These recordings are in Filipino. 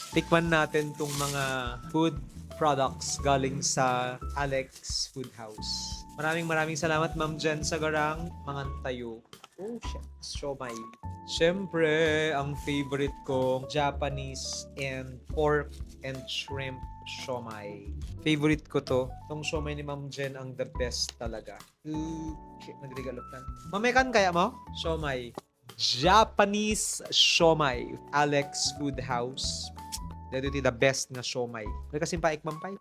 Tikman natin tong mga food products galing sa Alex Food House. Maraming salamat, Ma'am Jen Sagarang, Mangantayo. Oh, shit. Siomai. Siyempre, ang favorite kong Japanese and pork and shrimp siomai. Favorite ko to. Tong siomai ni Ma'am Jen ang the best talaga. Shit, nagregalop na. Mamekan kaya mo? Siomai. Japanese siomai. Alex Food House. Dito the best na siomai. May kasing paikmampay.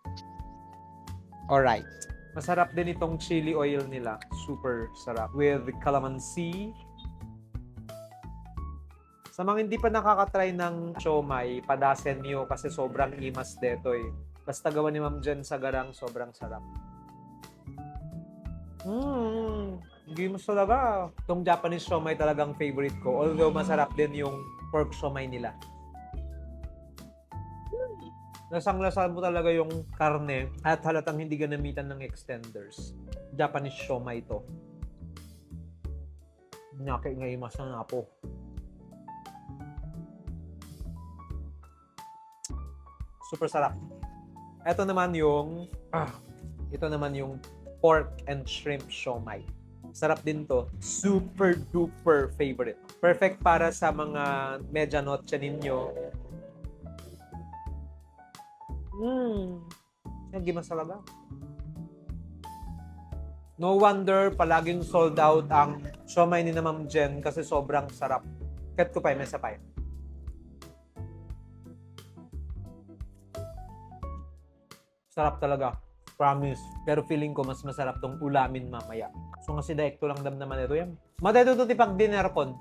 Alright. Masarap din itong chili oil nila. Super sarap. With calamansi. Sa mga hindi pa nakakatry ng siomai, padasen nyo kasi sobrang imas dito eh. Basta gawa ni Ma'am Jen Sagarang, sobrang sarap. Hindi mas talaga. Itong Japanese siomai talagang favorite ko. Although masarap din yung pork siomai nila. Lasang-lasa mo talaga yung karne at halatang hindi ganamitan ng extenders. Japanese siomai to. Nyaki nga imas na po. Super sarap. Ito naman yung pork and shrimp siomai. Sarap din to. Super duper favorite. Perfect para sa mga medianoche ninyo. Hindi mas talaga. No wonder palaging sold out ang siomai ni na Ma'am Jen kasi sobrang sarap. Kat ko pa, may sapay. Sarap talaga. Promise. Pero feeling ko mas masarap tong ulamin mamaya. So nga si Daekto lang damdaman ito yan. Madito ito tipag dinner kon.